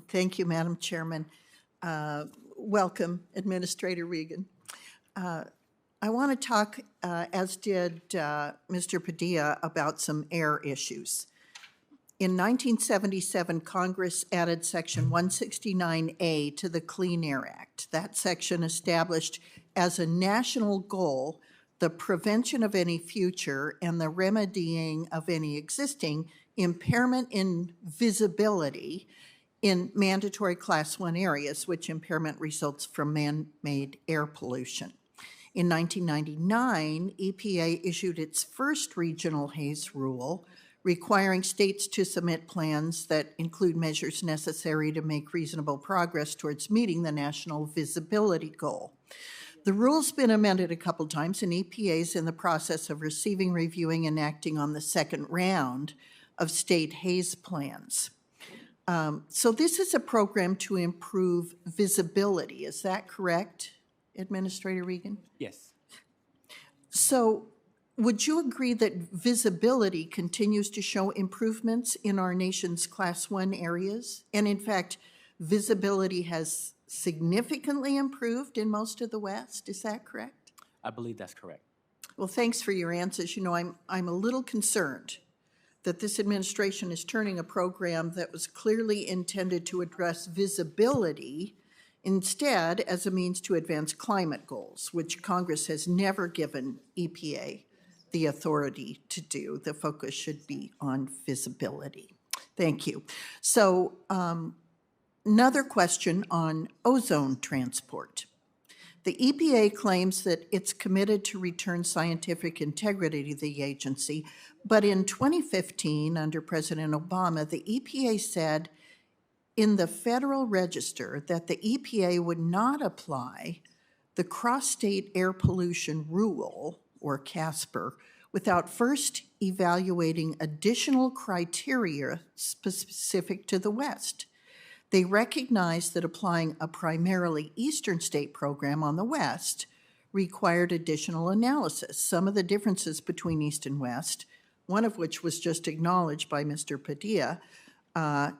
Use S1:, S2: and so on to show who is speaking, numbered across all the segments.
S1: Thank you, Madam Chairman. Welcome, Administrator Regan. I want to talk, as did Mr. Padilla, about some air issues. In 1977, Congress added Section 169A to the Clean Air Act. That section established as a national goal the prevention of any future and the remedying of any existing impairment in visibility in mandatory Class 1 areas, which impairment results from man-made air pollution. In 1999, EPA issued its first regional haze rule, requiring states to submit plans that include measures necessary to make reasonable progress towards meeting the national visibility goal. The rule's been amended a couple times, and EPA is in the process of receiving, reviewing, and acting on the second round of state haze plans. So this is a program to improve visibility. Is that correct, Administrator Regan?
S2: Yes.
S1: So would you agree that visibility continues to show improvements in our nation's Class 1 areas? And in fact, visibility has significantly improved in most of the West. Is that correct?
S2: I believe that's correct.
S1: Well, thanks for your answers. You know, I'm a little concerned that this administration is turning a program that was clearly intended to address visibility instead as a means to advance climate goals, which Congress has never given EPA the authority to do. The focus should be on visibility. Thank you. So another question on ozone transport. The EPA claims that it's committed to return scientific integrity to the agency, but in 2015, under President Obama, the EPA said in the Federal Register that the EPA would not apply the Cross-State Air Pollution Rule, or CASPR, without first evaluating additional criteria specific to the West. They recognized that applying a primarily eastern state program on the West required additional analysis. Some of the differences between East and West, one of which was just acknowledged by Mr. Padilla,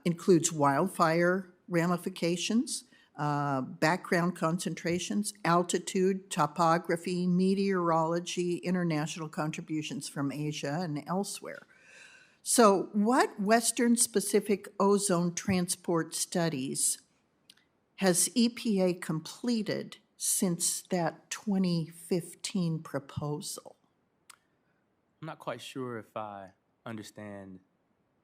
S1: includes wildfire ramifications, background concentrations, altitude, topography, meteorology, international contributions from Asia and elsewhere. So what Western-specific ozone transport studies has EPA completed since that 2015 proposal?
S2: I'm not quite sure if I understand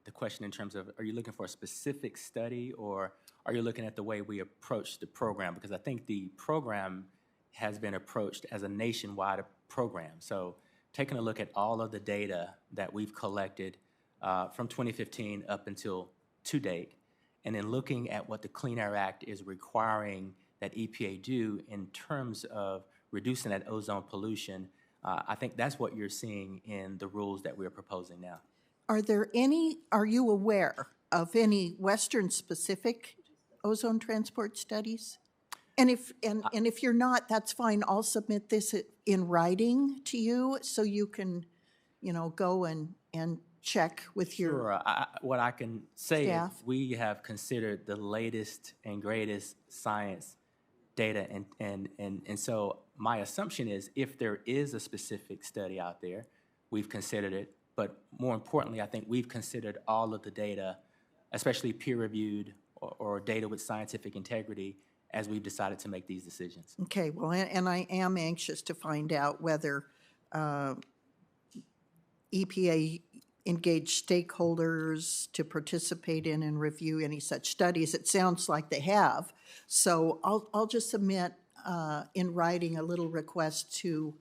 S2: the question in terms of, are you looking for a specific study, or are you looking at the way we approach the program? Because I think the program has been approached as a nationwide program. So taking a look at all of the data that we've collected from 2015 up until to date, and then looking at what the Clean Air Act is requiring that EPA do in terms of reducing that ozone pollution, I think that's what you're seeing in the rules that we're proposing now.
S1: Are you aware of any Western-specific ozone transport studies? And if you're not, that's fine. I'll submit this in writing to you so you can, go and check with your
S2: Sure. What I can say
S1: staff.
S2: is we have considered the latest and greatest science data, and so my assumption is if there is a specific study out there, we've considered it. But more importantly, I think we've considered all of the data, especially peer-reviewed or data with scientific integrity, as we've decided to make these decisions.
S1: Okay, well, and I am anxious to find out whether EPA engage stakeholders to participate in and review any such studies. It sounds like they have. So I'll just submit in writing a little request to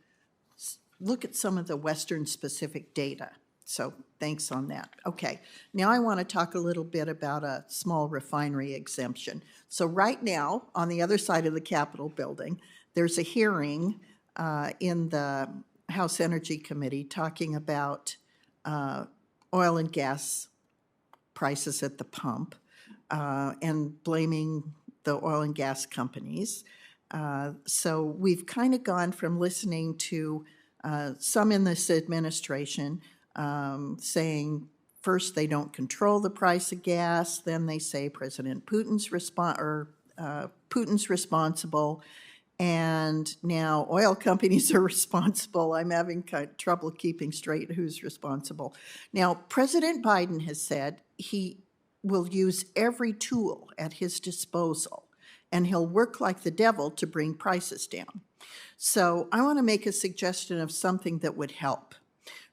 S1: look at some of the Western-specific data. So thanks on that. Okay, now I want to talk a little bit about a small refinery exemption. So right now, on the other side of the Capitol building, there's a hearing in the House Energy Committee talking about oil and gas prices at the pump and blaming the oil and gas companies. So we've kind of gone from listening to some in this administration saying first they don't control the price of gas, then they say President Putin's Putin's responsible, and now oil companies are responsible. I'm having trouble keeping straight who's responsible. Now, President Biden has said he will use every tool at his disposal, and he'll work like the devil to bring prices down. So I want to make a suggestion of something that would help.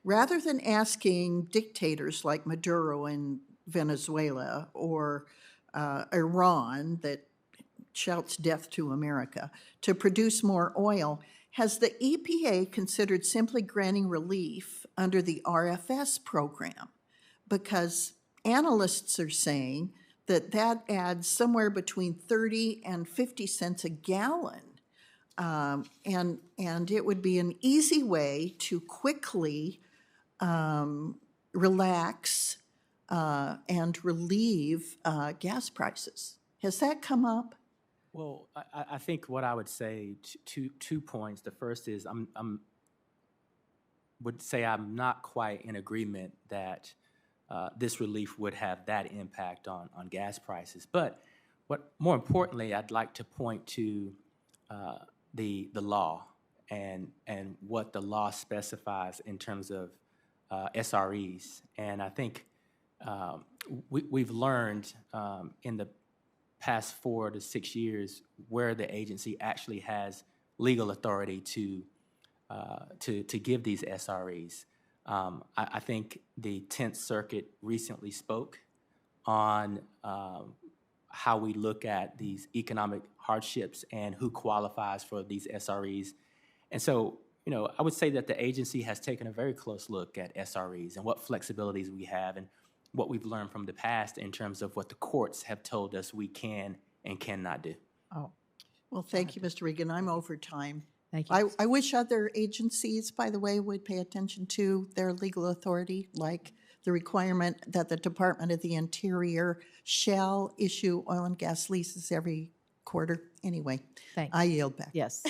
S1: Rather than asking dictators like Maduro in Venezuela or Iran that shouts death to America to produce more oil, has the EPA considered simply granting relief under the RFS program? Because analysts are saying that that adds somewhere between 30 and 50 cents a gallon. And it would be an easy way to quickly relax and relieve gas prices. Has that come up?
S2: Well, I think what I would say, two points. The first is would say I'm not quite in agreement that this relief would have that impact on gas prices. But what more importantly, I'd like to point to the law and what the law specifies in terms of SREs. And I think we've learned in the past 4 to 6 years where the agency actually has legal authority to give these SREs. I think the 10th Circuit recently spoke on how we look at these economic hardships and who qualifies for these SREs. And so, I would say that the agency has taken a very close look at SREs and what flexibilities we have and what we've learned from the past in terms of what the courts have told us we can and cannot do.
S1: Oh, well, thank you, Mr. Regan. I'm over time.
S3: Thank you.
S1: I wish other agencies, by the way, would pay attention to their legal authority, like the requirement that the Department of the Interior shall issue oil and gas leases every quarter. Anyway,
S3: Thanks.
S1: I yield back.
S3: Yes.